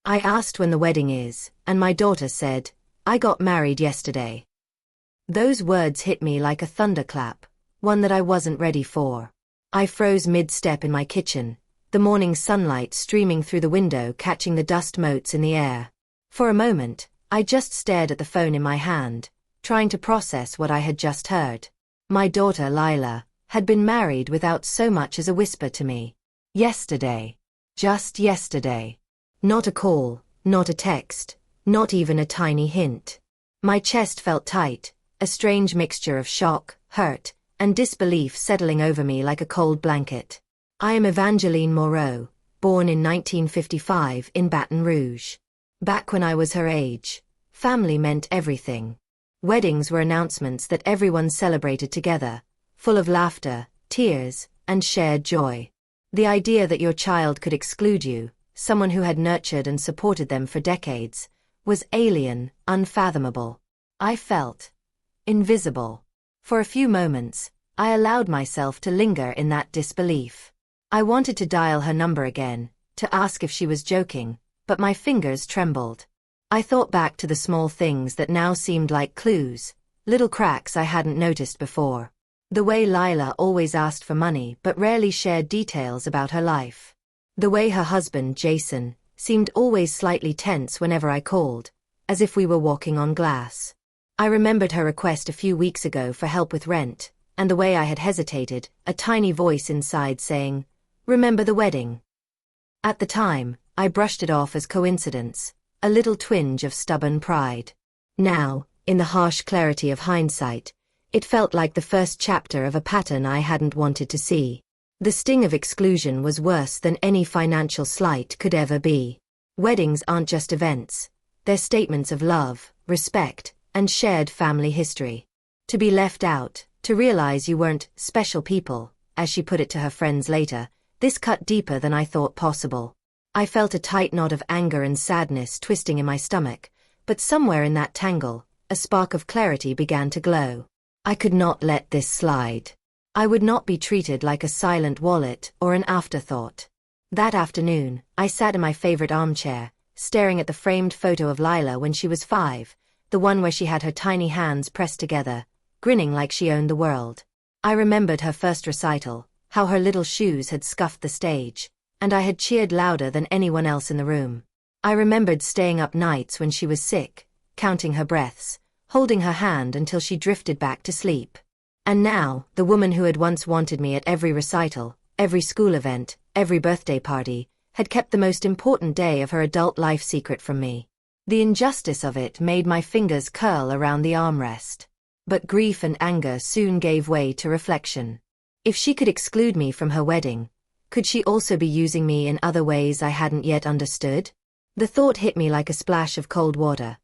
I asked when the wedding is, and my daughter said, "I got married yesterday." Those words hit me like a thunderclap, one that I wasn't ready for. I froze mid-step in my kitchen, the morning sunlight streaming through the window catching the dust motes in the air. For a moment, I just stared at the phone in my hand, trying to process what I had just heard. My daughter Lila had been married without so much as a whisper to me. Yesterday. Just yesterday. Not a call, not a text, not even a tiny hint. My chest felt tight, a strange mixture of shock, hurt, and disbelief settling over me like a cold blanket. I am Evangeline Moreau, born in 1955 in Baton Rouge. Back when I was her age, family meant everything. Weddings were announcements that everyone celebrated together, full of laughter, tears, and shared joy. The idea that your child could exclude you, someone who had nurtured and supported them for decades, was alien, unfathomable. I felt invisible. For a few moments, I allowed myself to linger in that disbelief. I wanted to dial her number again, to ask if she was joking, but my fingers trembled. I thought back to the small things that now seemed like clues, little cracks I hadn't noticed before. The way Lila always asked for money but rarely shared details about her life. The way her husband, Jason, seemed always slightly tense whenever I called, as if we were walking on glass. I remembered her request a few weeks ago for help with rent, and the way I had hesitated, a tiny voice inside saying, "Remember the wedding?" At the time, I brushed it off as coincidence, a little twinge of stubborn pride. Now, in the harsh clarity of hindsight, it felt like the first chapter of a pattern I hadn't wanted to see. The sting of exclusion was worse than any financial slight could ever be. Weddings aren't just events. They're statements of love, respect, and shared family history. To be left out, to realize you weren't special people, as she put it to her friends later, this cut deeper than I thought possible. I felt a tight knot of anger and sadness twisting in my stomach, but somewhere in that tangle, a spark of clarity began to glow. I could not let this slide. I would not be treated like a silent wallet or an afterthought. That afternoon, I sat in my favorite armchair, staring at the framed photo of Lila when she was 5, the one where she had her tiny hands pressed together, grinning like she owned the world. I remembered her first recital, how her little shoes had scuffed the stage, and I had cheered louder than anyone else in the room. I remembered staying up nights when she was sick, counting her breaths, holding her hand until she drifted back to sleep. And now, the woman who had once wanted me at every recital, every school event, every birthday party, had kept the most important day of her adult life secret from me. The injustice of it made my fingers curl around the armrest. But grief and anger soon gave way to reflection. If she could exclude me from her wedding, could she also be using me in other ways I hadn't yet understood? The thought hit me like a splash of cold water.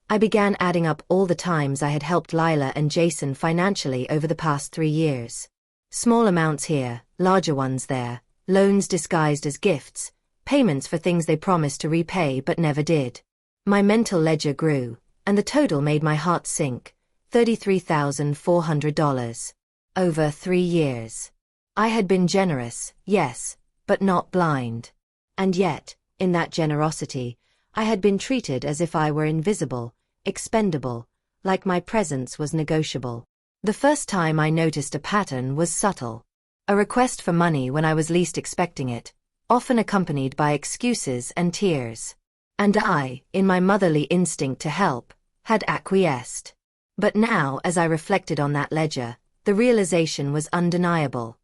I began adding up all the times I had helped Lila and Jason financially over the past 3 years. Small amounts here, larger ones there, loans disguised as gifts, payments for things they promised to repay but never did. My mental ledger grew, and the total made my heart sink, $33,400. Over 3 years. I had been generous, yes, but not blind. And yet, in that generosity, I had been treated as if I were invisible, expendable, like my presence was negotiable. The first time I noticed a pattern was subtle. A request for money when I was least expecting it, often accompanied by excuses and tears. And I, in my motherly instinct to help, had acquiesced. But now, as I reflected on that ledger, the realization was undeniable.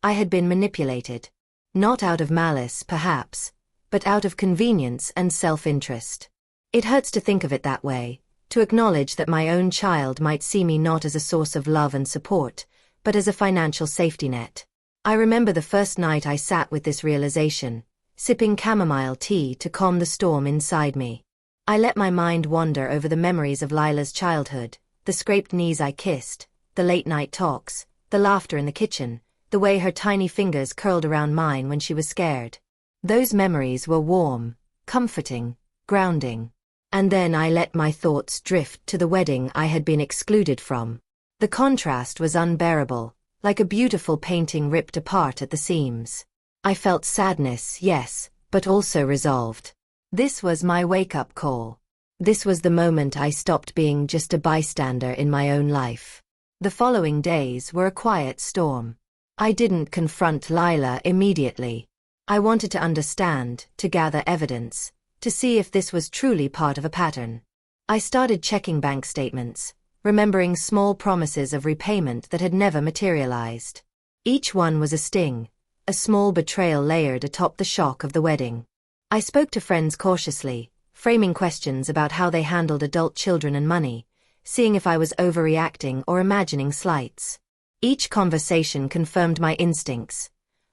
I had been manipulated. Not out of malice, perhaps, but out of convenience and self-interest. It hurts to think of it that way, to acknowledge that my own child might see me not as a source of love and support, but as a financial safety net. I remember the first night I sat with this realization, sipping chamomile tea to calm the storm inside me. I let my mind wander over the memories of Lila's childhood, the scraped knees I kissed, the late-night talks, the laughter in the kitchen, the way her tiny fingers curled around mine when she was scared. Those memories were warm, comforting, grounding. And then I let my thoughts drift to the wedding I had been excluded from. The contrast was unbearable, like a beautiful painting ripped apart at the seams. I felt sadness, yes, but also resolved. This was my wake-up call. This was the moment I stopped being just a bystander in my own life. The following days were a quiet storm. I didn't confront Lila immediately. I wanted to understand, to gather evidence, to see if this was truly part of a pattern. I started checking bank statements, remembering small promises of repayment that had never materialized. Each one was a sting, a small betrayal layered atop the shock of the wedding. I spoke to friends cautiously, framing questions about how they handled adult children and money, seeing if I was overreacting or imagining slights. Each conversation confirmed my instincts.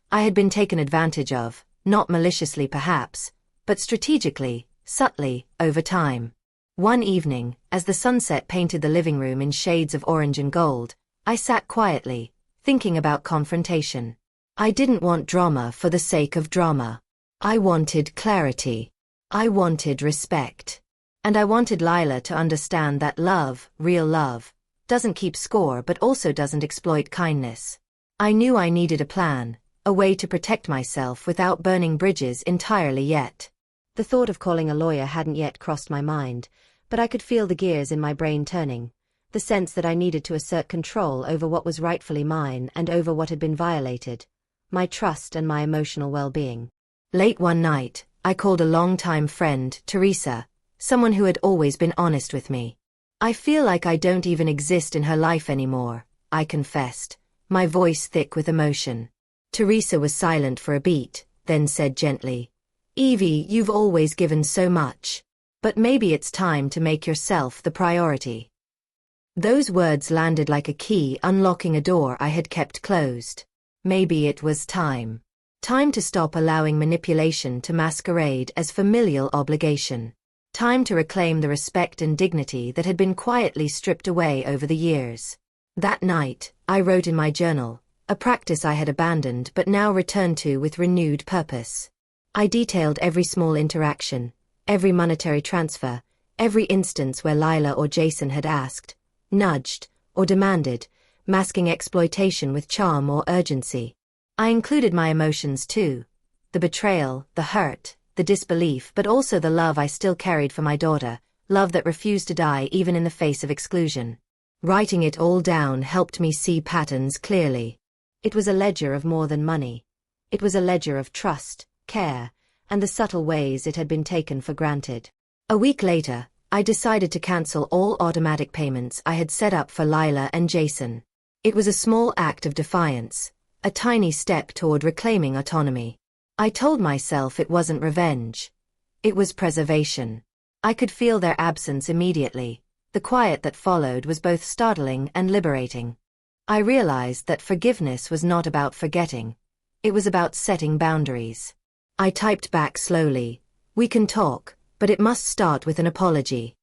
I had been taken advantage of, not maliciously perhaps, but strategically, subtly, over time. One evening, as the sunset painted the living room in shades of orange and gold, I sat quietly, thinking about confrontation. I didn't want drama for the sake of drama. I wanted clarity. I wanted respect. And I wanted Lila to understand that love, real love, doesn't keep score but also doesn't exploit kindness. I knew I needed a plan, a way to protect myself without burning bridges entirely yet. The thought of calling a lawyer hadn't yet crossed my mind, but I could feel the gears in my brain turning, the sense that I needed to assert control over what was rightfully mine and over what had been violated, my trust and my emotional well-being. Late one night, I called a longtime friend, Teresa, someone who had always been honest with me. I feel like I don't even exist in her life anymore, I confessed, my voice thick with emotion. Teresa was silent for a beat, then said gently, "Evie, you've always given so much. But maybe it's time to make yourself the priority." Those words landed like a key unlocking a door I had kept closed. Maybe it was time. Time to stop allowing manipulation to masquerade as familial obligation. Time to reclaim the respect and dignity that had been quietly stripped away over the years. That night, I wrote in my journal, a practice I had abandoned but now returned to with renewed purpose. I detailed every small interaction, every monetary transfer, every instance where Lila or Jason had asked, nudged, or demanded, masking exploitation with charm or urgency. I included my emotions too, the betrayal, the hurt, the disbelief, but also the love I still carried for my daughter, love that refused to die even in the face of exclusion. Writing it all down helped me see patterns clearly. It was a ledger of more than money. It was a ledger of trust, care, and the subtle ways it had been taken for granted. A week later, I decided to cancel all automatic payments I had set up for Lila and Jason. It was a small act of defiance, a tiny step toward reclaiming autonomy. I told myself it wasn't revenge. It was preservation. I could feel their absence immediately. The quiet that followed was both startling and liberating. I realized that forgiveness was not about forgetting. It was about setting boundaries. I typed back slowly, "We can talk, but it must start with an apology."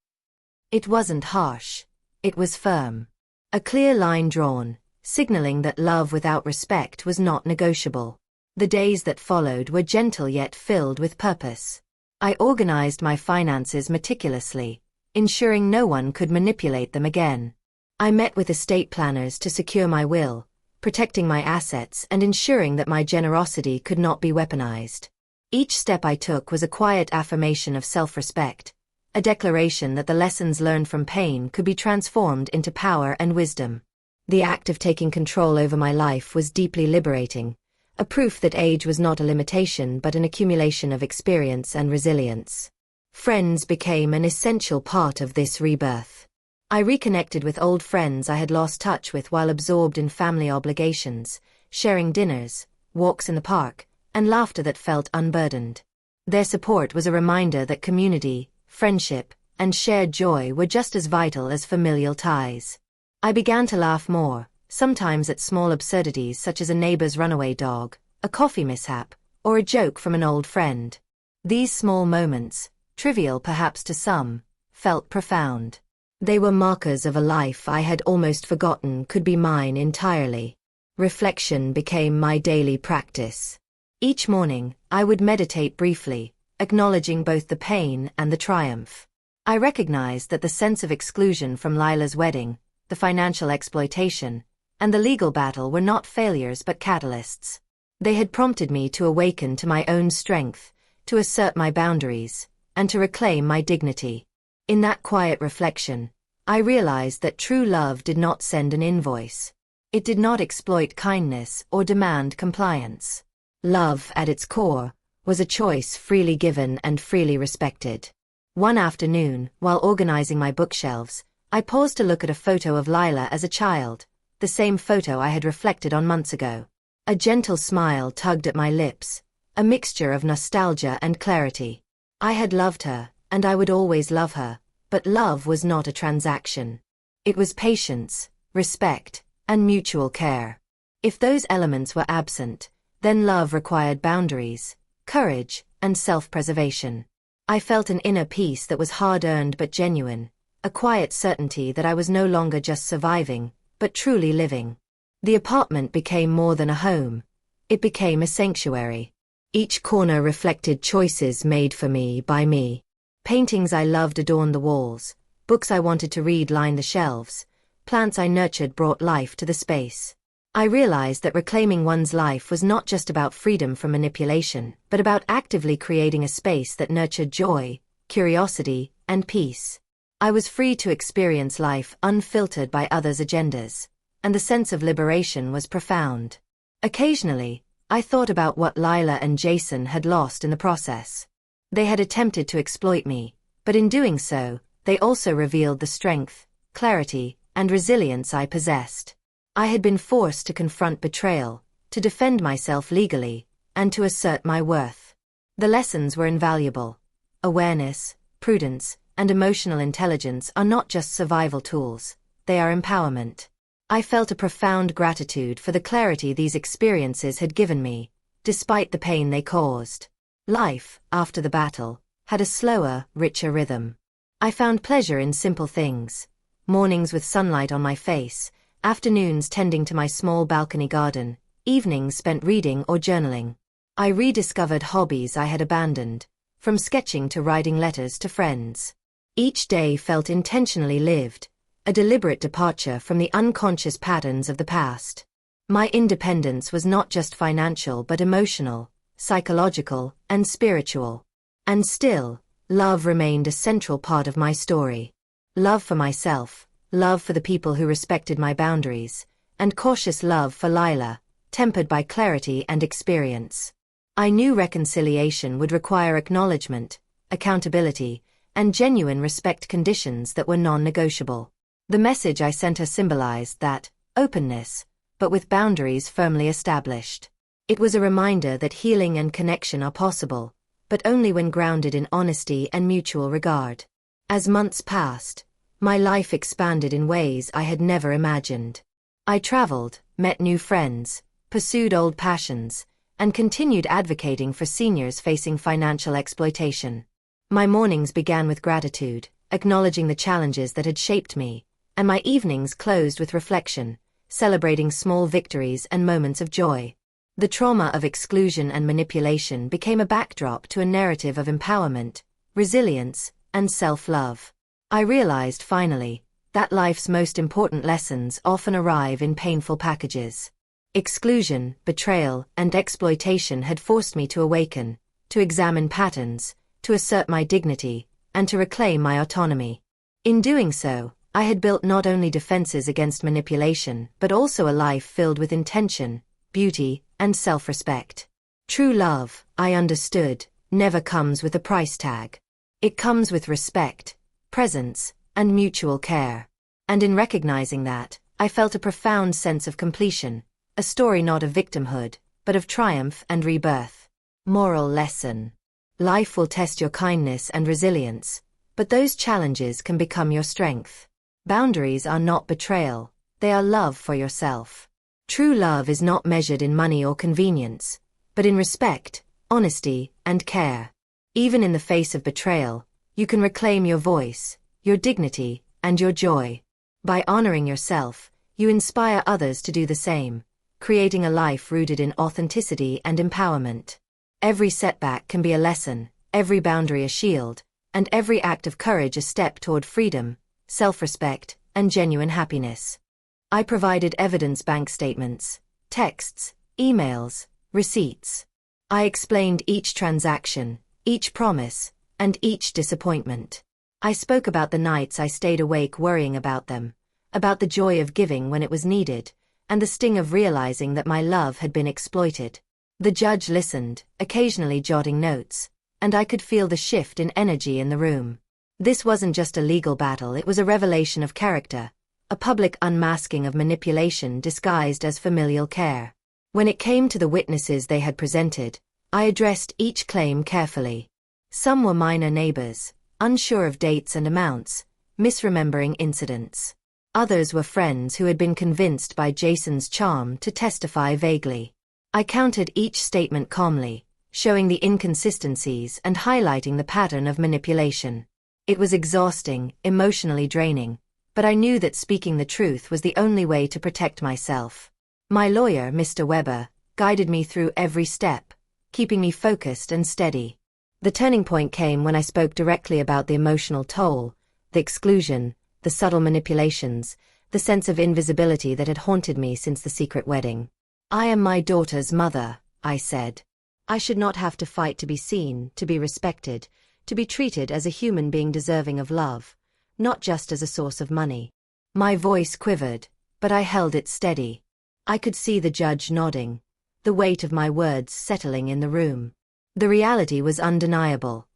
It wasn't harsh. It was firm. A clear line drawn, signaling that love without respect was not negotiable. The days that followed were gentle yet filled with purpose. I organized my finances meticulously, ensuring no one could manipulate them again. I met with estate planners to secure my will, protecting my assets and ensuring that my generosity could not be weaponized. Each step I took was a quiet affirmation of self-respect, a declaration that the lessons learned from pain could be transformed into power and wisdom. The act of taking control over my life was deeply liberating, a proof that age was not a limitation but an accumulation of experience and resilience. Friends became an essential part of this rebirth. I reconnected with old friends I had lost touch with while absorbed in family obligations, sharing dinners, walks in the park, and laughter that felt unburdened. Their support was a reminder that community, friendship, and shared joy were just as vital as familial ties. I began to laugh more, sometimes at small absurdities such as a neighbor's runaway dog, a coffee mishap, or a joke from an old friend. These small moments, trivial perhaps to some, felt profound. They were markers of a life I had almost forgotten could be mine entirely. Reflection became my daily practice. Each morning, I would meditate briefly, acknowledging both the pain and the triumph. I recognized that the sense of exclusion from Lila's wedding, the financial exploitation, and the legal battle were not failures but catalysts. They had prompted me to awaken to my own strength, to assert my boundaries, and to reclaim my dignity. In that quiet reflection, I realized that true love did not send an invoice. It did not exploit kindness or demand compliance. Love, at its core, was a choice freely given and freely respected. One afternoon, while organizing my bookshelves, I paused to look at a photo of Lila as a child, the same photo I had reflected on months ago. A gentle smile tugged at my lips, a mixture of nostalgia and clarity. I had loved her, and I would always love her, but love was not a transaction. It was patience, respect, and mutual care. If those elements were absent, then love required boundaries, courage, and self-preservation. I felt an inner peace that was hard-earned but genuine, a quiet certainty that I was no longer just surviving, but truly living. The apartment became more than a home. It became a sanctuary. Each corner reflected choices made for me by me. Paintings I loved adorned the walls, books I wanted to read lined the shelves, plants I nurtured brought life to the space. I realized that reclaiming one's life was not just about freedom from manipulation, but about actively creating a space that nurtured joy, curiosity, and peace. I was free to experience life unfiltered by others' agendas, and the sense of liberation was profound. Occasionally, I thought about what Lila and Jason had lost in the process. They had attempted to exploit me, but in doing so, they also revealed the strength, clarity, and resilience I possessed. I had been forced to confront betrayal, to defend myself legally, and to assert my worth. The lessons were invaluable. Awareness, prudence, and emotional intelligence are not just survival tools, they are empowerment. I felt a profound gratitude for the clarity these experiences had given me, despite the pain they caused. Life, after the battle, had a slower, richer rhythm. I found pleasure in simple things. Mornings with sunlight on my face, afternoons tending to my small balcony garden, evenings spent reading or journaling. I rediscovered hobbies I had abandoned, from sketching to writing letters to friends. Each day felt intentionally lived, a deliberate departure from the unconscious patterns of the past. My independence was not just financial but emotional, psychological, and spiritual. And still, love remained a central part of my story. Love for myself, love for the people who respected my boundaries, and cautious love for Lila, tempered by clarity and experience. I knew reconciliation would require acknowledgement, accountability, and genuine respect, conditions that were non-negotiable. The message I sent her symbolized that openness, but with boundaries firmly established. It was a reminder that healing and connection are possible, but only when grounded in honesty and mutual regard. As months passed, my life expanded in ways I had never imagined. I traveled, met new friends, pursued old passions, and continued advocating for seniors facing financial exploitation. My mornings began with gratitude, acknowledging the challenges that had shaped me, and my evenings closed with reflection, celebrating small victories and moments of joy. The trauma of exclusion and manipulation became a backdrop to a narrative of empowerment, resilience, and self-love. I realized finally that life's most important lessons often arrive in painful packages. Exclusion, betrayal, and exploitation had forced me to awaken, to examine patterns, to assert my dignity, and to reclaim my autonomy. In doing so, I had built not only defenses against manipulation but also a life filled with intention, beauty, and self-respect. True love, I understood, never comes with a price tag. It comes with respect, presence, and mutual care. And in recognizing that, I felt a profound sense of completion, a story not of victimhood, but of triumph and rebirth. Moral lesson. Life will test your kindness and resilience, but those challenges can become your strength. Boundaries are not betrayal, they are love for yourself. True love is not measured in money or convenience, but in respect, honesty, and care. Even in the face of betrayal, you can reclaim your voice, your dignity, and your joy. By honoring yourself, you inspire others to do the same, creating a life rooted in authenticity and empowerment. Every setback can be a lesson, every boundary a shield, and every act of courage a step toward freedom, self-respect, and genuine happiness. I provided evidence: bank statements, texts, emails, receipts. I explained each transaction, each promise, and each disappointment. I spoke about the nights I stayed awake worrying about them, about the joy of giving when it was needed, and the sting of realizing that my love had been exploited. The judge listened, occasionally jotting notes, and I could feel the shift in energy in the room. This wasn't just a legal battle, it was a revelation of character, a public unmasking of manipulation disguised as familial care. When it came to the witnesses they had presented, I addressed each claim carefully. Some were minor neighbors, unsure of dates and amounts, misremembering incidents. Others were friends who had been convinced by Jason's charm to testify vaguely. I counted each statement calmly, showing the inconsistencies and highlighting the pattern of manipulation. It was exhausting, emotionally draining, but I knew that speaking the truth was the only way to protect myself. My lawyer, Mr. Weber, guided me through every step, keeping me focused and steady. The turning point came when I spoke directly about the emotional toll, the exclusion, the subtle manipulations, the sense of invisibility that had haunted me since the secret wedding. I am my daughter's mother, I said. I should not have to fight to be seen, to be respected, to be treated as a human being deserving of love, not just as a source of money. My voice quivered, but I held it steady. I could see the judge nodding, the weight of my words settling in the room. The reality was undeniable.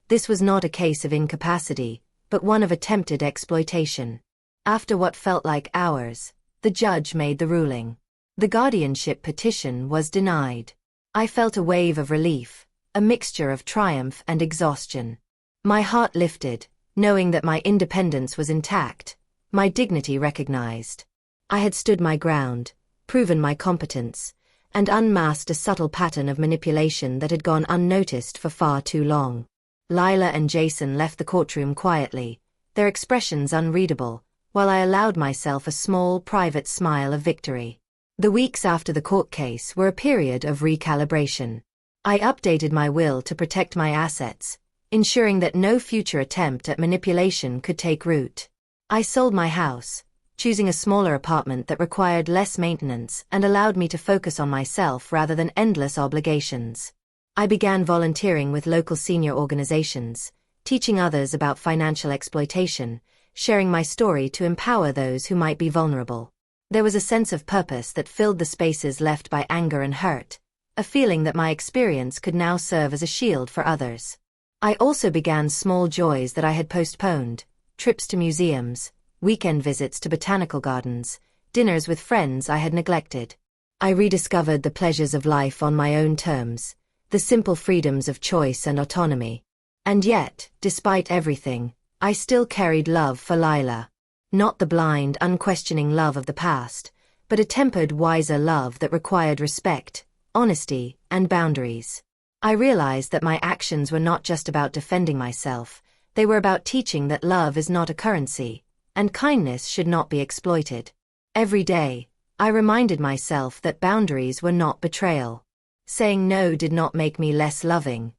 This was not a case of incapacity, but one of attempted exploitation. After what felt like hours, the judge made the ruling. The guardianship petition was denied. I felt a wave of relief, a mixture of triumph and exhaustion. My heart lifted, knowing that my independence was intact, my dignity recognized. I had stood my ground, proven my competence, and unmasked a subtle pattern of manipulation that had gone unnoticed for far too long. Lila and Jason left the courtroom quietly, their expressions unreadable, while I allowed myself a small, private smile of victory. The weeks after the court case were a period of recalibration. I updated my will to protect my assets, ensuring that no future attempt at manipulation could take root. I sold my house, choosing a smaller apartment that required less maintenance and allowed me to focus on myself rather than endless obligations. I began volunteering with local senior organizations, teaching others about financial exploitation, sharing my story to empower those who might be vulnerable. There was a sense of purpose that filled the spaces left by anger and hurt, a feeling that my experience could now serve as a shield for others. I also began small joys that I had postponed, trips to museums, weekend visits to botanical gardens, dinners with friends I had neglected. I rediscovered the pleasures of life on my own terms, the simple freedoms of choice and autonomy. And yet, despite everything, I still carried love for Lila. Not the blind, unquestioning love of the past, but a tempered, wiser love that required respect, honesty, and boundaries. I realized that my actions were not just about defending myself, they were about teaching that love is not a currency, and kindness should not be exploited. Every day, I reminded myself that boundaries were not betrayal. Saying no did not make me less loving.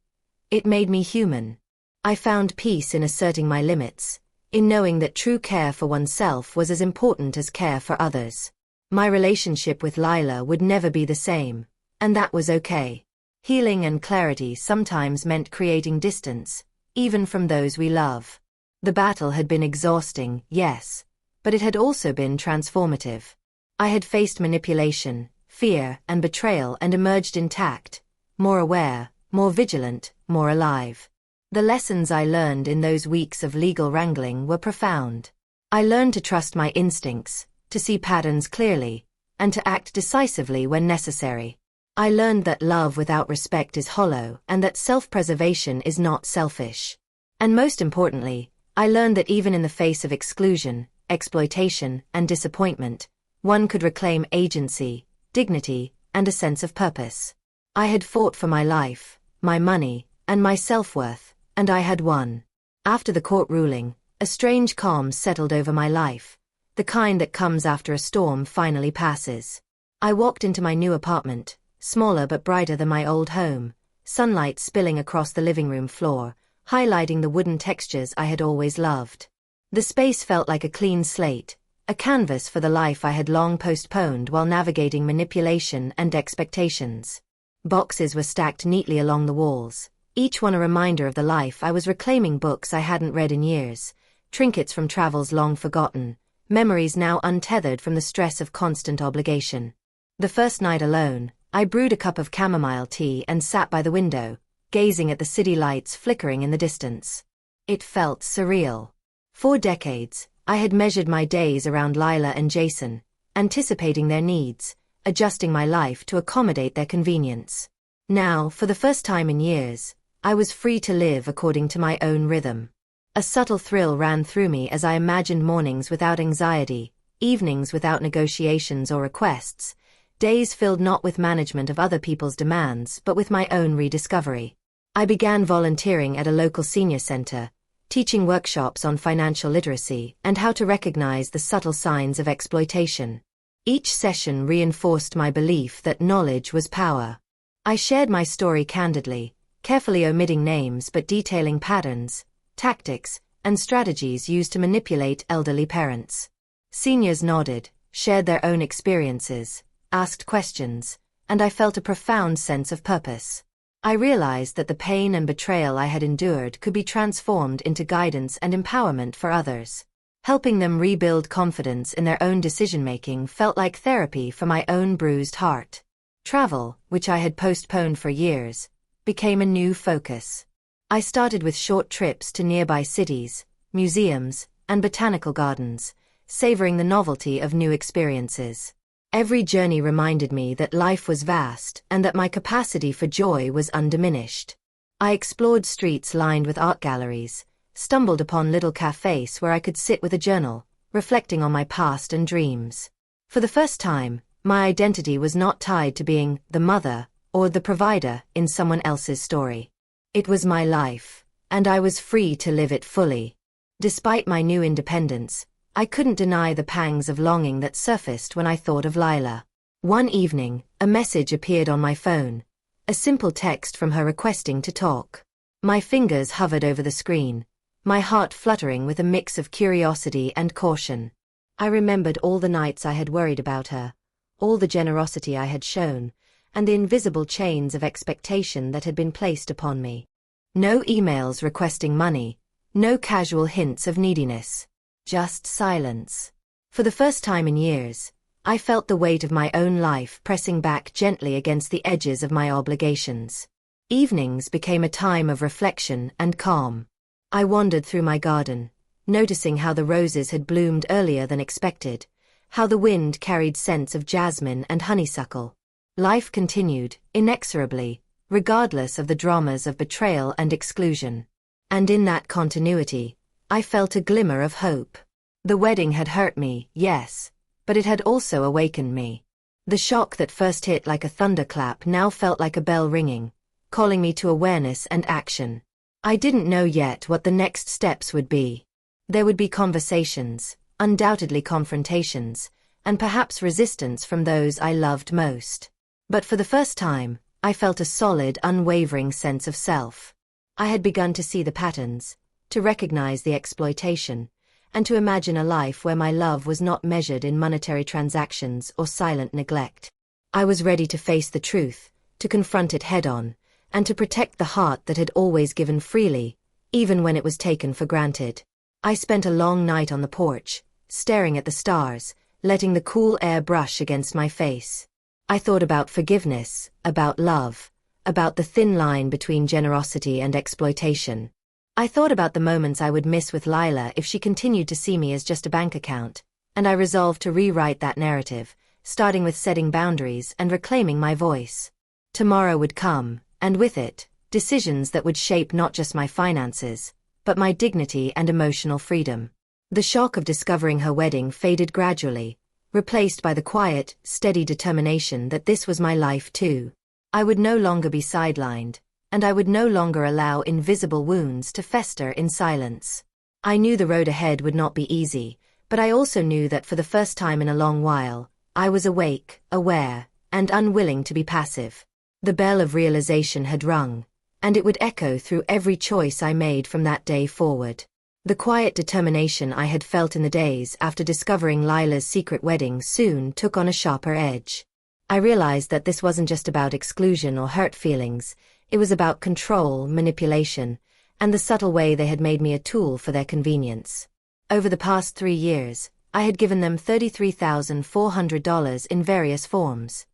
It made me human. I found peace in asserting my limits, in knowing that true care for oneself was as important as care for others. My relationship with Lila would never be the same, and that was okay. Healing and clarity sometimes meant creating distance, even from those we love. The battle had been exhausting, yes, but it had also been transformative. I had faced manipulation, fear, and betrayal and emerged intact, more aware, more vigilant, more alive. The lessons I learned in those weeks of legal wrangling were profound. I learned to trust my instincts, to see patterns clearly, and to act decisively when necessary. I learned that love without respect is hollow and that self-preservation is not selfish. And most importantly, I learned that even in the face of exclusion, exploitation, and disappointment, one could reclaim agency, dignity, and a sense of purpose. I had fought for my life, my money, and my self-worth, and I had won. After the court ruling, a strange calm settled over my life, the kind that comes after a storm finally passes. I walked into my new apartment, smaller but brighter than my old home, sunlight spilling across the living room floor, highlighting the wooden textures I had always loved. The space felt like a clean slate, a canvas for the life I had long postponed while navigating manipulation and expectations. Boxes were stacked neatly along the walls, each one a reminder of the life I was reclaiming, books I hadn't read in years, trinkets from travels long forgotten, memories now untethered from the stress of constant obligation. The first night alone, I brewed a cup of chamomile tea and sat by the window, gazing at the city lights flickering in the distance. It felt surreal. For decades, I had measured my days around Lila and Jason, anticipating their needs, adjusting my life to accommodate their convenience. Now, for the first time in years, I was free to live according to my own rhythm. A subtle thrill ran through me as I imagined mornings without anxiety, evenings without negotiations or requests, days filled not with management of other people's demands but with my own rediscovery. I began volunteering at a local senior center, teaching workshops on financial literacy and how to recognize the subtle signs of exploitation. Each session reinforced my belief that knowledge was power. I shared my story candidly, carefully omitting names but detailing patterns, tactics, and strategies used to manipulate elderly parents. Seniors nodded, shared their own experiences, asked questions, and I felt a profound sense of purpose. I realized that the pain and betrayal I had endured could be transformed into guidance and empowerment for others. Helping them rebuild confidence in their own decision-making felt like therapy for my own bruised heart. Travel, which I had postponed for years, became a new focus. I started with short trips to nearby cities, museums, and botanical gardens, savoring the novelty of new experiences. Every journey reminded me that life was vast and that my capacity for joy was undiminished. I explored streets lined with art galleries, stumbled upon little cafes where I could sit with a journal, reflecting on my past and dreams. For the first time, my identity was not tied to being the mother or the provider in someone else's story. It was my life, and I was free to live it fully. Despite my new independence, I couldn't deny the pangs of longing that surfaced when I thought of Lila. One evening, a message appeared on my phone, a simple text from her requesting to talk. My fingers hovered over the screen, my heart fluttering with a mix of curiosity and caution. I remembered all the nights I had worried about her, all the generosity I had shown, and the invisible chains of expectation that had been placed upon me. No emails requesting money, no casual hints of neediness. Just silence. For the first time in years, I felt the weight of my own life pressing back gently against the edges of my obligations. Evenings became a time of reflection and calm. I wandered through my garden, noticing how the roses had bloomed earlier than expected, how the wind carried scents of jasmine and honeysuckle. Life continued, inexorably, regardless of the dramas of betrayal and exclusion. And in that continuity, I felt a glimmer of hope. The wedding had hurt me, yes, but it had also awakened me. The shock that first hit like a thunderclap now felt like a bell ringing, calling me to awareness and action. I didn't know yet what the next steps would be. There would be conversations, undoubtedly confrontations, and perhaps resistance from those I loved most. But for the first time, I felt a solid, unwavering sense of self. I had begun to see the patterns, to recognize the exploitation, and to imagine a life where my love was not measured in monetary transactions or silent neglect. I was ready to face the truth, to confront it head-on, and to protect the heart that had always given freely, even when it was taken for granted. I spent a long night on the porch, staring at the stars, letting the cool air brush against my face. I thought about forgiveness, about love, about the thin line between generosity and exploitation. I thought about the moments I would miss with Lila if she continued to see me as just a bank account, and I resolved to rewrite that narrative, starting with setting boundaries and reclaiming my voice. Tomorrow would come, and with it, decisions that would shape not just my finances, but my dignity and emotional freedom. The shock of discovering her wedding faded gradually, replaced by the quiet, steady determination that this was my life too. I would no longer be sidelined, and I would no longer allow invisible wounds to fester in silence. I knew the road ahead would not be easy, but I also knew that for the first time in a long while, I was awake, aware, and unwilling to be passive. The bell of realization had rung, and it would echo through every choice I made from that day forward. The quiet determination I had felt in the days after discovering Lila's secret wedding soon took on a sharper edge. I realized that this wasn't just about exclusion or hurt feelings, It was about control, manipulation, and the subtle way they had made me a tool for their convenience. Over the past 3 years, I had given them $33,400 in various forms.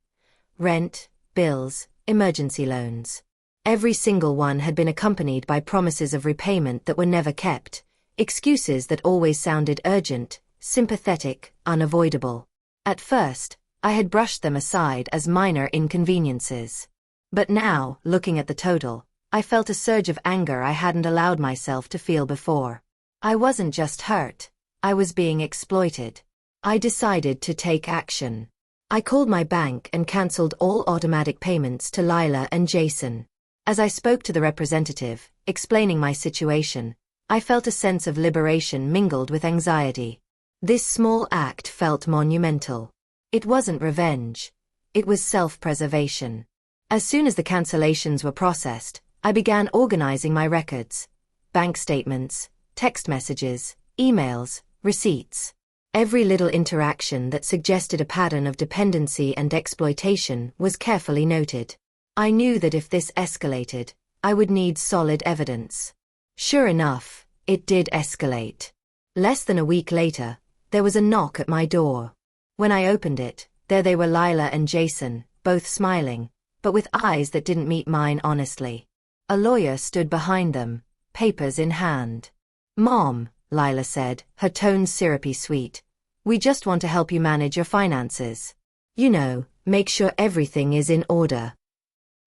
Rent, bills, emergency loans. Every single one had been accompanied by promises of repayment that were never kept, excuses that always sounded urgent, sympathetic, unavoidable. At first, I had brushed them aside as minor inconveniences. But now, looking at the total, I felt a surge of anger I hadn't allowed myself to feel before. I wasn't just hurt, I was being exploited. I decided to take action. I called my bank and cancelled all automatic payments to Lila and Jason. As I spoke to the representative, explaining my situation, I felt a sense of liberation mingled with anxiety. This small act felt monumental. It wasn't revenge. It was self-preservation. As soon as the cancellations were processed, I began organizing my records. Bank statements, text messages, emails, receipts. Every little interaction that suggested a pattern of dependency and exploitation was carefully noted. I knew that if this escalated, I would need solid evidence. Sure enough, it did escalate. Less than a week later, there was a knock at my door. When I opened it, there they were, Lila and Jason, both smiling, but with eyes that didn't meet mine honestly. A lawyer stood behind them, papers in hand. "Mom," Lila said, her tone syrupy sweet, "we just want to help you manage your finances. You know, make sure everything is in order."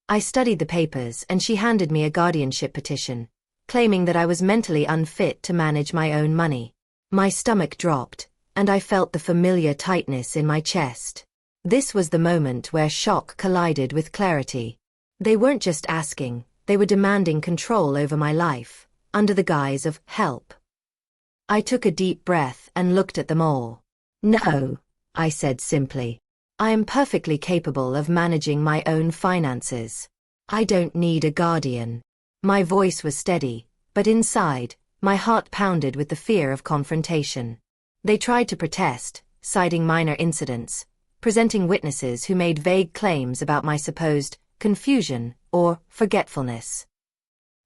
I studied the papers and she handed me a guardianship petition, claiming that I was mentally unfit to manage my own money. My stomach dropped, and I felt the familiar tightness in my chest. This was the moment where shock collided with clarity. They weren't just asking, they were demanding control over my life, under the guise of help. I took a deep breath and looked at them all. "No," I said simply. "I am perfectly capable of managing my own finances. I don't need a guardian." My voice was steady, but inside, my heart pounded with the fear of confrontation. They tried to protest, citing minor incidents, presenting witnesses who made vague claims about my supposed confusion or forgetfulness.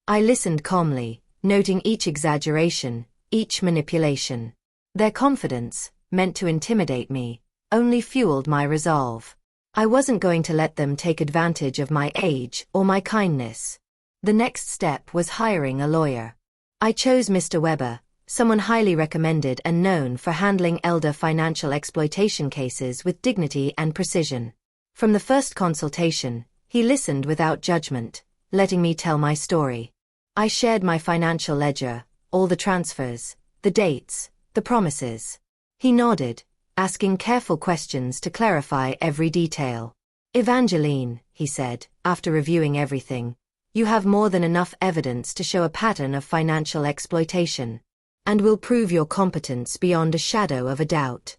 I listened calmly, noting each exaggeration, each manipulation. Their confidence, meant to intimidate me, only fueled my resolve. I wasn't going to let them take advantage of my age or my kindness. The next step was hiring a lawyer. I chose Mr. Weber, someone highly recommended and known for handling elder financial exploitation cases with dignity and precision. From the first consultation, he listened without judgment, letting me tell my story. I shared my financial ledger, all the transfers, the dates, the promises. He nodded, asking careful questions to clarify every detail. "Evangeline," he said, after reviewing everything, "you have more than enough evidence to show a pattern of financial exploitation, and will prove your competence beyond a shadow of a doubt."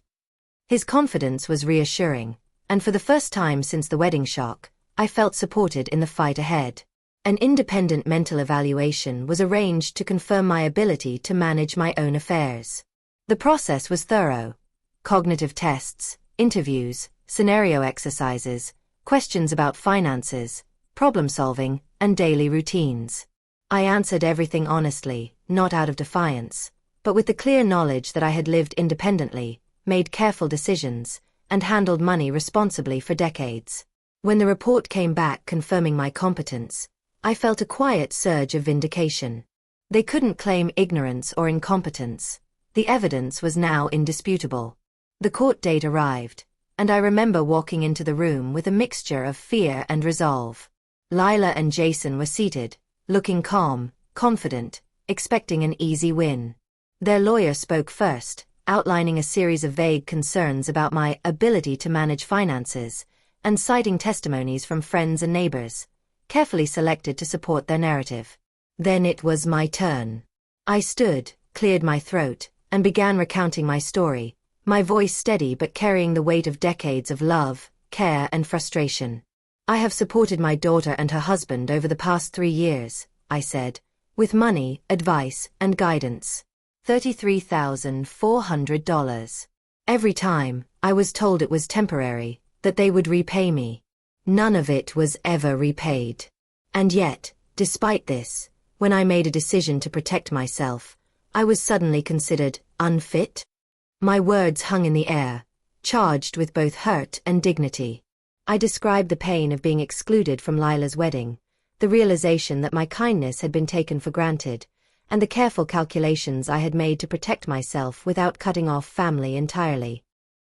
His confidence was reassuring, and for the first time since the wedding shock, I felt supported in the fight ahead. An independent mental evaluation was arranged to confirm my ability to manage my own affairs. The process was thorough. Cognitive tests, interviews, scenario exercises, questions about finances, problem-solving, and daily routines. I answered everything honestly, not out of defiance, but with the clear knowledge that I had lived independently, made careful decisions, and handled money responsibly for decades. When the report came back confirming my competence, I felt a quiet surge of vindication. They couldn't claim ignorance or incompetence. The evidence was now indisputable. The court date arrived, and I remember walking into the room with a mixture of fear and resolve. Lila and Jason were seated, looking calm, confident, expecting an easy win. Their lawyer spoke first, outlining a series of vague concerns about my ability to manage finances, and citing testimonies from friends and neighbors, carefully selected to support their narrative. Then it was my turn. I stood, cleared my throat, and began recounting my story, my voice steady but carrying the weight of decades of love, care, and frustration. "I have supported my daughter and her husband over the past 3 years," I said, "with money, advice, and guidance. $33,400. Every time, I was told it was temporary, that they would repay me. None of it was ever repaid. And yet, despite this, when I made a decision to protect myself, I was suddenly considered unfit. My words hung in the air, charged with both hurt and dignity. I described the pain of being excluded from Lila's wedding, the realization that my kindness had been taken for granted, and the careful calculations I had made to protect myself without cutting off family entirely.